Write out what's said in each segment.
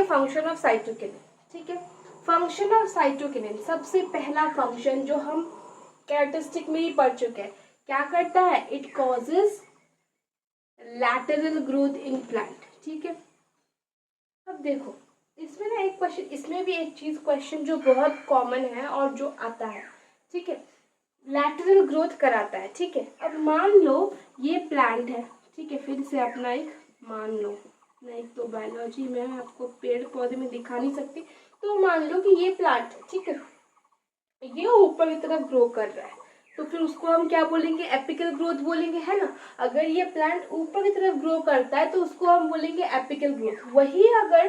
Function of cytokinin. ठीक है, function of cytokinin, सबसे पहला फंक्शन जो हम कैरेक्टरिस्टिक में ही पढ़ चुके हैं, क्या करता है, it causes lateral growth in plant. ठीक है, अब देखो इसमें ना एक क्वेश्चन, इसमें भी एक चीज क्वेश्चन जो बहुत कॉमन है और जो आता है, ठीक है, लैटरल ग्रोथ कराता है। ठीक है, अब मान लो ये प्लांट है, ठीक है, फिर से अपना एक मान लो, नहीं तो बायोलॉजी में आपको पेड़ पौधे में दिखा नहीं सकती, तो मान लो कि ये प्लांट है, ठीक है, ये ऊपर की तरफ ग्रो कर रहा है, तो फिर उसको हम क्या बोलेंगे, एपिकल ग्रोथ बोलेंगे, है ना। अगर ये प्लांट ऊपर की तरफ ग्रो करता है तो उसको हम बोलेंगे एपिकल ग्रोथ। वही अगर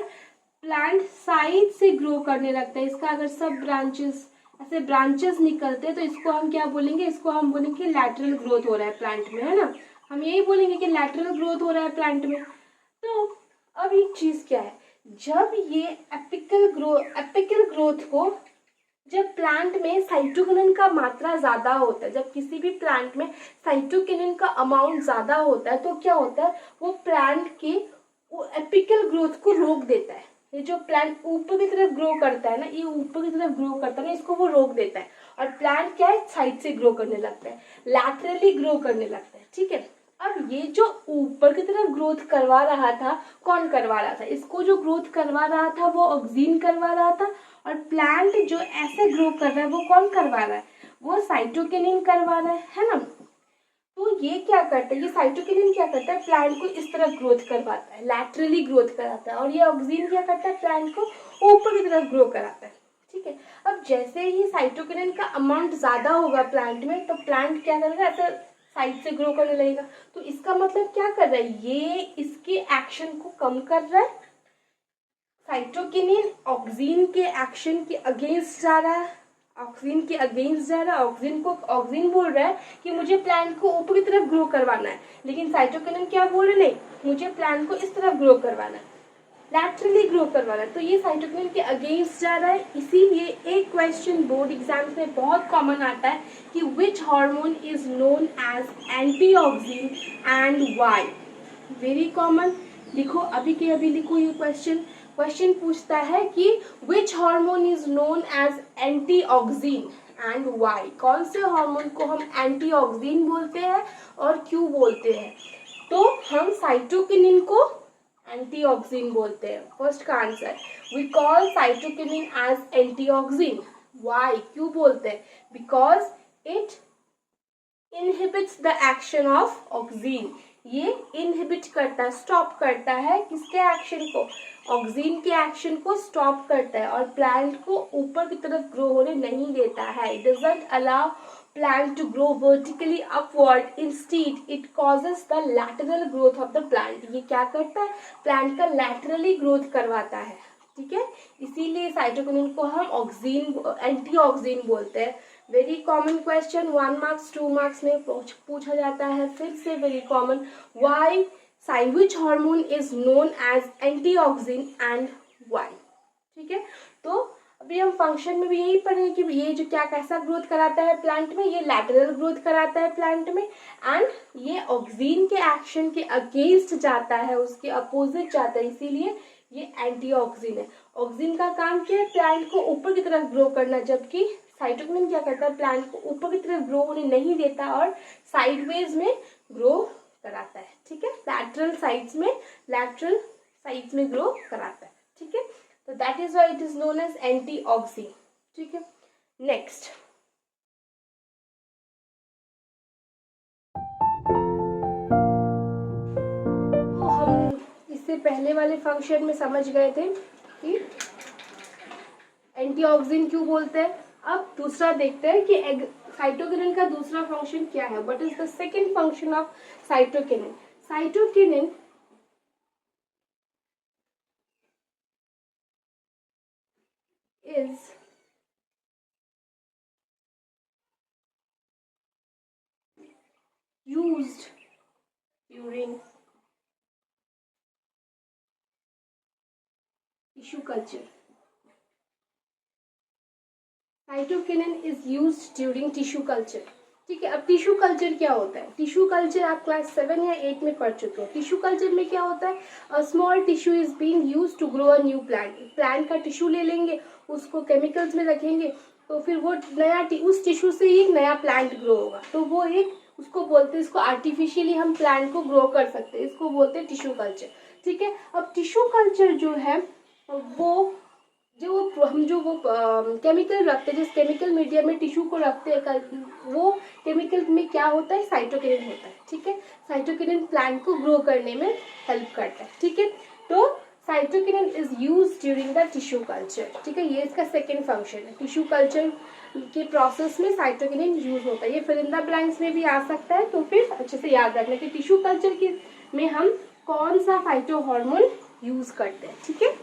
प्लांट साइड से ग्रो करने लगता है, इसका अगर सब ब्रांचेस ऐसे ब्रांचेस निकलते हैं तो इसको हम क्या बोलेंगे, इसको हम बोलेंगे लैटरल ग्रोथ हो रहा है प्लांट में, है ना। हम यही बोलेंगे कि लैटरल ग्रोथ हो रहा है प्लांट में। तो अब एक चीज क्या है, जब ये एपिकल ग्रोथ को, जब प्लांट में साइटोकिनिन का मात्रा ज्यादा होता है, जब किसी भी प्लांट में साइटोकिनिन का अमाउंट ज्यादा होता है तो क्या होता है, वो प्लांट की वो एपिकल ग्रोथ को रोक देता है। ये जो प्लांट ऊपर की तरफ ग्रो करता है ना, ये ऊपर की तरफ ग्रो करता है ना, इसको वो रोक देता है और प्लांट क्या है, साइड से ग्रो करने लगता है, लैटरली ग्रो करने लगता है। ठीक है, अब ये जो ऊपर की तरफ ग्रोथ करवा रहा था, कौन करवा रहा था, इसको जो ग्रोथ करवा रहा था वो ऑक्सीन करवा रहा था, और प्लांट जो ऐसे ग्रो कर रहा है वो कौन करवा रहा है, वो साइटोकिनिन करवा रहा है ना। तो ये क्या करता है, ये साइटोकिनिन क्या करता है, प्लांट को इस तरफ ग्रोथ करवाता है, लैटरली ग्रोथ कराता है, और ये ऑक्सीन क्या करता है, प्लांट को ऊपर की तरफ ग्रो कराता है। ठीक है, अब जैसे ही साइटोकिनिन का अमाउंट ज्यादा होगा प्लांट में, तो प्लांट क्या करेगा, ऐसे साइड से ग्रो करने लगेगा। तो इसका मतलब क्या कर रहा है, ये इसके एक्शन को कम कर रहा है, साइटोकिनिन ऑक्सीन के एक्शन के अगेंस्ट जा रहा है, ऑक्सीन के अगेंस्ट जा रहा है, ऑक्सीन बोल रहा है कि मुझे प्लांट को ऊपर की तरफ ग्रो करवाना है, लेकिन साइटोकिनिन क्या बोल रहे, नहीं मुझे प्लांट को इस तरफ ग्रो करवाना है, लैटरली ग्रो करवाना है। तो ये साइटोकिनिन के अगेंस्ट जा रहा है। इसीलिए एक क्वेश्चन बोर्ड एग्जाम्स में बहुत कॉमन आता है कि which hormone is known as antiauxin and why. Very common, लिखो अभी के अभी लिखो ये क्वेश्चन पूछता है कि which hormone is known as antiauxin and why. कौन से हार्मोन को हम एंटीऑक्सीन बोलते हैं और क्यों बोलते हैं। तो हम साइटोकिनिन को एंटीऑक्सीन बोलते हैं। फर्स्ट का answer, we call cytokinin as antiauxin. Why, क्यों बोलते हैं, because it inhibits the action of auxin. ये इनहिबिट करता है, स्टॉप करता है किसके एक्शन को, ऑक्सीन के एक्शन को स्टॉप करता है और प्लांट को ऊपर की तरफ ग्रो होने नहीं देता है। It doesn't allow plant to grow vertically upward, instead it causes the lateral growth of the plant। ये क्या करता है, प्लांट का laterally growth करवाता है। ठीक है, इसीलिए साइटोकिनिन को हम ऑक्सीन एंटीऑक्सीन बोलते हैं। Very common question, 1 marks 2 marks में पूछा जाता है। फिर से very common, why which hormone is known as antioxin and why। ठीक है, तो अभी हम फंक्शन में भी यही पढ़ेंगे कि ये जो क्या कैसा ग्रोथ कराता है प्लांट में, ये लैटरल ग्रोथ कराता है प्लांट में, एंड ये ऑक्सीन के एक्शन के अगेंस्ट जाता है, उसके अपोजिट जाता है, इसीलिए ये एंटीऑक्सीन है। ऑक्सीन का काम क्या है, प्लांट को ऊपर की तरफ ग्रो करना, जबकि साइटोकिनिन क्या करता है, प्लांट को ऊपर की तरफ ग्रो होने नहीं देता और साइडवेज में ग्रो कराता है। ठीक है, लैटरल साइड्स में ग्रो कराता है। ठीक है, तो that is why it is known as antiauxin. ठीक है, नेक्स्ट, तो हम इससे पहले वाले फंक्शन में समझ गए थे कि एंटीऑक्सीन क्यों बोलते हैं। अब दूसरा देखते हैं कि साइटोकिनिन का दूसरा फंक्शन क्या है। What is the second function of cytokinin. Cytokinin is used during tissue culture। Cytokinin is used during tissue culture। ठीक है। अब टिश्यू कल्चर क्या होता है? टिश्यू कल्चर आप क्लास 7 या 8 में पढ़ चुके हैं। टिश्यू कल्चर में क्या होता है? A small tissue is being used to grow a new plant. Plant का टिश्यू ले लेंगे, उसको केमिकल्स में रखेंगे, तो फिर वो नया उस टिश्यू से ही एक नया प्लांट ग्रो होगा। तो वो एक उसको बोलते हैं, इसको आर्टिफिशियली हम प्लांट को ग्रो कर सकते हैं, इसको बोलते हैं टिश्यू कल्चर। ठीक है। अब टिश्यू कल्चर जो है वो हम जो वो केमिकल रखते हैं, जिस केमिकल मीडियम में टिश्यू को रखते हैं, वो केमिकल में क्या होता है? साइटोकिनिन होता है। ठीक है। साइटोकिनिन प्लांट को ग्रो करने में हेल्प करता है। ठीक है। तो cytokinin is use during the tissue culture. ठीक है। ये इसका सेकेंड फंक्शन है। टिश्यू कल्चर के प्रोसेस में साइटोकिनिन यूज होता है। ये फिल इन द ब्लैंक्स में भी आ सकता है, तो फिर अच्छे से याद रखना कि टिश्यू कल्चर के में हम कौन सा फाइटो हार्मोन यूज करते हैं। ठीक है।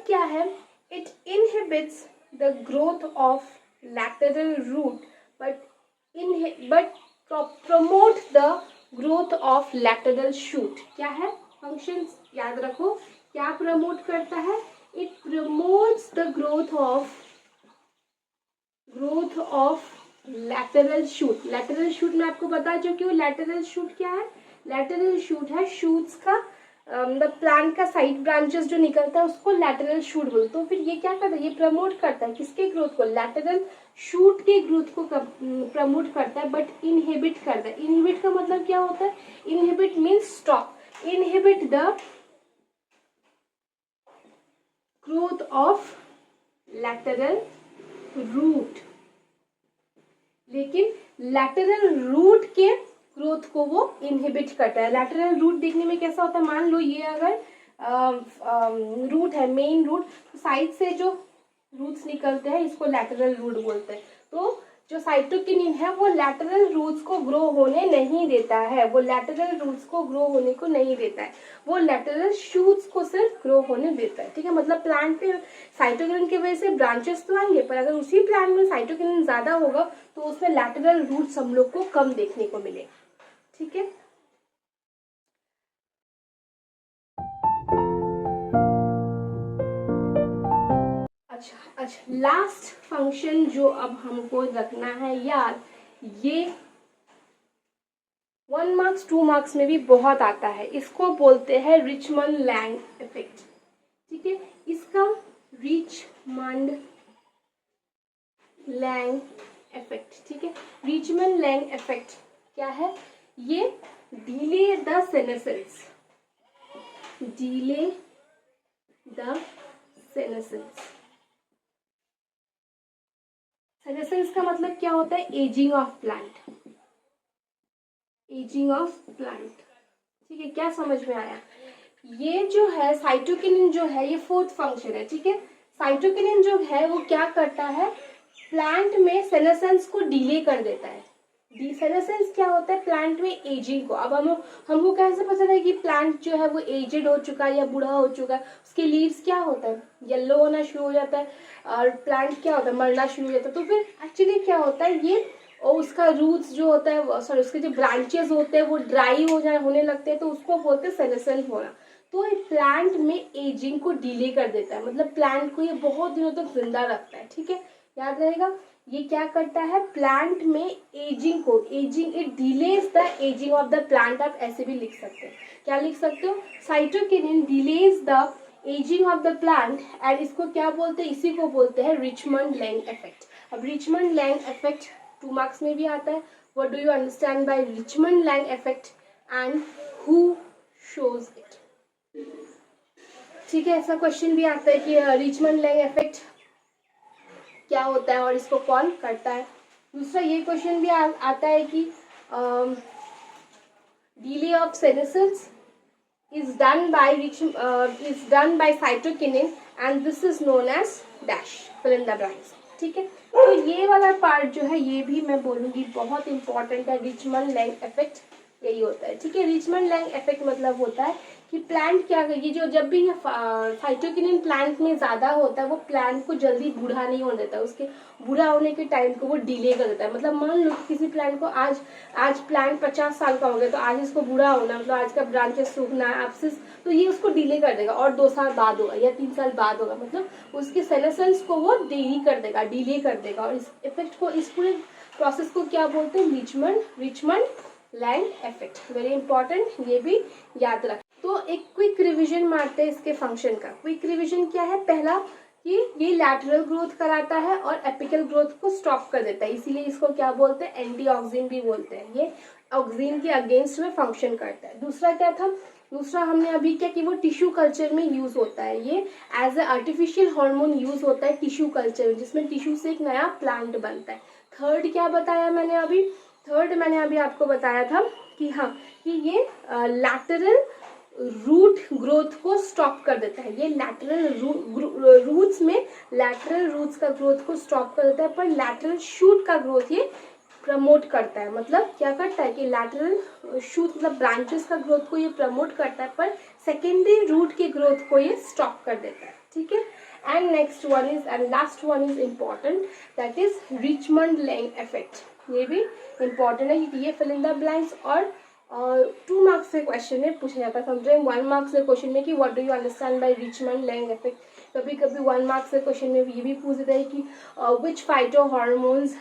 क्या है? It inhibits the growth of lateral root but promote the growth of lateral shoot. क्या है फंक्शन? याद रखो, क्या प्रमोट करता है? It promotes the growth of lateral shoot. Lateral shoot में आपको बता चुकी हूँ। लैटरल शूट क्या है? लैटरल शूट है शूट्स का प्लांट का साइड ब्रांचेस जो निकलता है उसको लैटरल शूट बोलते हैं। तो फिर ये क्या करता है? ये प्रमोट करता है किसके ग्रोथ को? लैटरल शूट के ग्रोथ को प्रमोट करता है, बट इनहिबिट करता है। इनहिबिट का मतलब क्या होता है? Inhibit means stop, inhibit the growth of lateral root. लेकिन लैटरल रूट के ग्रोथ को वो इनहिबिट करता है। लैटरल रूट देखने में कैसा होता है? मान लो ये अगर रूट है, मेन रूट, साइड से जो रूट्स निकलते हैं इसको लैटरल रूट बोलते हैं। तो जो साइटोकिनिन है वो लैटरल रूट्स को ग्रो होने नहीं देता है, वो लैटरल रूट्स को ग्रो होने को नहीं देता है, वो लैटरल शूट्स को सिर्फ ग्रो होने देता है। ठीक है। मतलब प्लांट पे साइटोकिनिन की वजह से ब्रांचेस तो आएंगे, पर अगर उसी प्लांट में साइटोकिनिन ज्यादा होगा तो उसमें लैटरल रूट्स हम लोग को कम देखने को मिलेगा। ठीक है। अच्छा, लास्ट फंक्शन जो अब हमको रखना है याद, ये 1 मार्क्स 2 मार्क्स में भी बहुत आता है। इसको बोलते हैं रिचमंड लैंग इफेक्ट। ठीक है। इसका रिचमंड लैंग इफेक्ट, ठीक है, रिचमंड लैंग इफेक्ट क्या है? ये delay the senescence, delay the senescence. Senescence का मतलब क्या होता है? Ageing of plant, ageing of plant. ठीक है। क्या समझ में आया? ये जो है साइटोकिनिन जो है ये फोर्थ फंक्शन है। ठीक है। साइटोकिनिन जो है वो क्या करता है? प्लांट में सेनेसेंस को डिले कर देता है। सेनेसेंस क्या होता है? प्लांट में एजिंग को। अब हमको कैसे पता है कि प्लांट जो है वो एजेड हो चुका है या बूढ़ा हो चुका है? उसके लीव्स क्या होता है? येलो होना शुरू हो जाता है और प्लांट क्या होता है? मरना शुरू हो जाता है। तो फिर एक्चुअली क्या होता है? ये और उसका रूट्स जो होता है, सॉरी, उसके जो ब्रांचेस होते हैं वो ड्राई होने लगते हैं, तो उसको बोलते हैं सेनेसेंस होना। तो ये प्लांट में एजिंग को डिले कर देता है, मतलब प्लांट को ये बहुत दिनों तक जिंदा रखता है। ठीक है। याद रहेगा, ये क्या करता है? प्लांट में एजिंग को, ageing, it delays the ageing of the plant. आप ऐसे भी लिख सकते हैं। क्या लिख सकते हो? Cytokinin delays the ageing of the plant and इसको क्या बोलते हैं? इसी को बोलते हैं रिचमंड लैंग इफेक्ट। अब रिचमंड लैंग इफेक्ट 2 मार्क्स में भी आता है। What do you understand by Richmond Lang effect and who shows it? ठीक है। ऐसा क्वेश्चन भी आता है कि रिचमंड लैंग इफेक्ट क्या होता है और इसको कौन करता है। दूसरा ये क्वेश्चन भी आता है कि delay of senescence is done by cytokinin and this is known as dash, fill in the blanks। ठीक है। तो ये वाला पार्ट जो है ये भी मैं बोलूँगी बहुत इंपॉर्टेंट है। रिचमंड लैंग इफेक्ट यही होता है। ठीक है। रिचमंड लैंग इफेक्ट मतलब होता है कि प्लांट क्या ये जो जब भी ये फाइटोकिनिन प्लांट में ज़्यादा होता है वो प्लांट को जल्दी बूढ़ा नहीं होने देता, उसके बूढ़ा होने के टाइम को वो डिले कर देता है। मतलब मान लो किसी प्लांट को आज प्लांट 50 साल का हो गया तो आज इसको बूढ़ा होना, मतलब आज का ब्रांचेस सूखना है एब्सिस, तो ये उसको डिले कर देगा और 2 साल बाद होगा या 3 साल बाद होगा, मतलब उसके सेनेसेंस को वो देरी कर देगा, डिले कर देगा। और इस इफेक्ट को, इस पूरे प्रोसेस को क्या बोलते हैं? Richmond Lang effect. Very important, ये भी याद रख। तो एक क्विक रिवीजन मारते हैं इसके फंक्शन का। क्विक रिवीजन क्या है? पहला कि ये लैटरल ग्रोथ कराता है और एपिकल ग्रोथ को स्टॉप कर देता है, इसीलिए इसको क्या बोलते हैं? एंटीऑक्सिन भी बोलते हैं। ये ऑक्सिन के अगेंस्ट में फंक्शन करता है। दूसरा क्या था? दूसरा हमने अभी क्या कि वो टिश्यू कल्चर में यूज होता है, ये as a artificial hormone use होता है टिश्यू कल्चर में, जिसमें टिश्यू से एक नया प्लांट बनता है। थर्ड क्या बताया मैंने अभी? थर्ड मैंने अभी आपको बताया था कि हाँ, कि ये लैटरल रूट ग्रोथ को स्टॉप कर देता है। ये लैटरल रूट्स में लैटरल रूट्स का ग्रोथ को स्टॉप कर देता है, पर लैटरल शूट का ग्रोथ ये प्रमोट करता है। मतलब क्या करता है कि लैटरल शूट मतलब ब्रांचेस का ग्रोथ को ये प्रमोट करता है, पर सेकेंडरी रूट के ग्रोथ को ये स्टॉप कर देता है। ठीक है। And next one is, and last one is important, that is Richmond Lang effect. ये भी इम्पॉर्टेंट है क्योंकि ये फिल इन द ब्लैंक्स और 2 मार्क्स से क्वेश्चन में पूछा जाता है। समझें 1 मार्क्स से क्वेश्चन में कि what do you understand by Richmond Lang effect. कभी कभी 1 मार्क्स से क्वेश्चन में ये भी पूछ देता है कि which phytohormones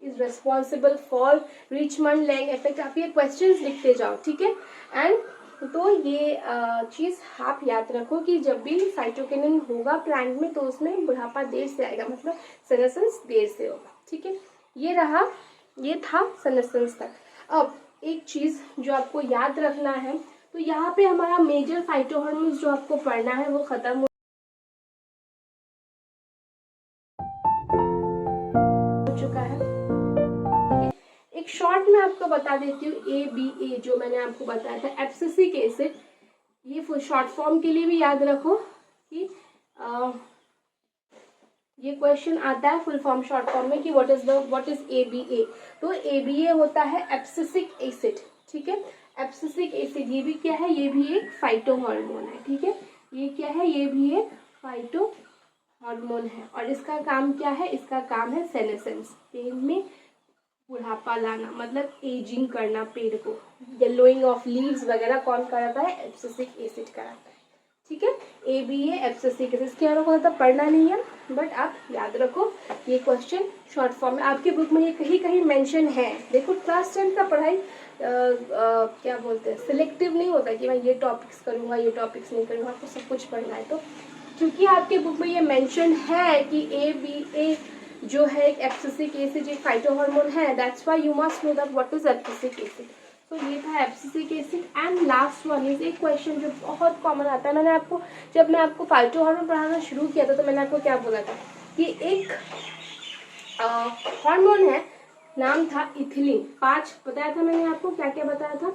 is responsible for Richmond Lang effect. आप ये क्वेश्चंस लिखते जाओ, ठीक है। एंड तो ये चीज़ आप याद रखो कि जब भी साइटोकिनिन होगा प्लांट में तो उसमें बुढ़ापा देर से आएगा, मतलब सेनेसेंस देर से होगा। ठीक है, ये था सेनेसेंस तक। अब एक चीज़ जो आपको याद रखना है, तो यहाँ पे हमारा मेजर फाइटोहार्मोन्स जो आपको पढ़ना है वो खत्म हो चुका है। एक शॉर्ट में आपको बता देती हूँ, ABA जो मैंने आपको बताया था, एब्सिसिक एसिड। ये शॉर्ट फॉर्म के लिए भी याद रखो कि ये क्वेश्चन आता है फुल फॉर्म शॉर्ट फॉर्म में कि व्हाट इज ABA। तो ABA होता है एब्सिसिक एसिड। ठीक है, एब्सिसिक एसिड ये भी क्या है? ये भी एक फाइटो हार्मोन है। ठीक है, ये क्या है? ये भी एक फाइटो हार्मोन है। और इसका काम क्या है? इसका काम है सेनेसेंस, पेड़ में बुढ़ापा लाना, मतलब एजिंग करना पेड़ को। येलोइंग ऑफ लीव्स वगैरह कौन कराता है? एब्सिसिक एसिड कराता है। ठीक है, ABA एब्सिसिक एसिड। इसके बारे में पढ़ना नहीं है, बट आप याद रखो ये क्वेश्चन शॉर्ट फॉर्म में आपके बुक में ये कहीं कहीं मेंशन है। देखो क्लास 10 का पढ़ाई क्या बोलते हैं, सिलेक्टिव नहीं होता कि मैं ये टॉपिक्स करूँगा ये टॉपिक्स नहीं करूँगा, आपको सब कुछ पढ़ना है। तो क्योंकि आपके बुक में ये मेंशन है कि ABA जो है एक एब्सिसिक एसिड, एक फाइटो हार्मोन है, that's why you must know that what is abscisic acid. तो ये था abscisic acid. And last one is एक क्वेश्चन जो बहुत कॉमन आता है। जब मैं आपको फाइटो हार्मोन पढ़ाना शुरू किया था तो मैंने आपको क्या बोला था कि एक हार्मोन है, नाम था इथिलीन। 5 बताया था मैंने आपको। क्या क्या बताया था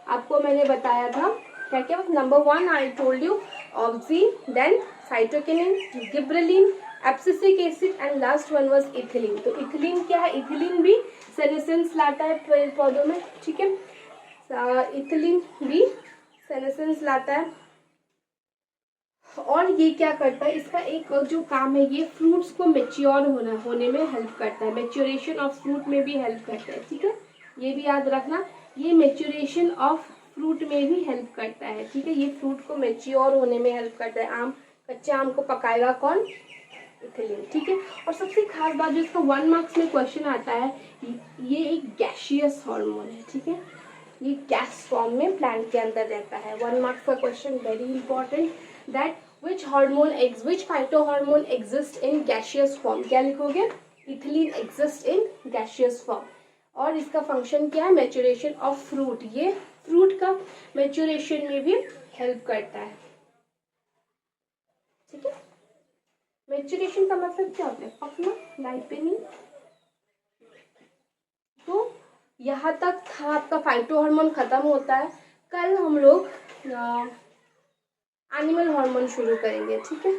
आपको? मैंने बताया था क्या क्या? Number 1 I told you auxin, then cytokinin, gibberellin, abscisic acid and last one was ethylene. तो इथिलीन क्या है? इथिलीन भी सेनेसेंस लाता है पेड़ पौधों में। ठीक है, इथिलीन भी सेनेसेंस लाता है। और ये क्या करता है? इसका एक जो काम है, ये फ्रूट्स को मेच्योर होने में हेल्प करता है, मेच्योरेशन ऑफ फ्रूट में भी हेल्प करता है। ठीक है, ये भी याद रखना, ये मेच्योरेशन ऑफ फ्रूट में भी हेल्प करता है। ठीक है, ये फ्रूट को मेच्योर होने में हेल्प करता है। कच्चे आम को पकाएगा कौन? इथिलीन। ठीक है, और सबसे खास बात जो इसका 1 मार्क्स में क्वेश्चन आता है, ये एक गैसियस हार्मोन है। ठीक है, ये गैस फॉर्म में प्लांट के अंदर रहता है। 1 मार्क्स का question, very important, that which phytohormone exist in gaseous form। क्या लिखोगे? Ethylene exist in gaseous form। और इसका फंक्शन क्या है? Maturation of fruit. ये फ्रूट का मैच्योरेशन में भी हेल्प करता है। ठीक है, मैच्योरेशन का मतलब क्या होता है? पकना, राइपनिंग। तो यहाँ तक था आपका फाइटो हार्मोन खत्म होता है। कल हम लोग एनिमल हार्मोन शुरू करेंगे। ठीक है।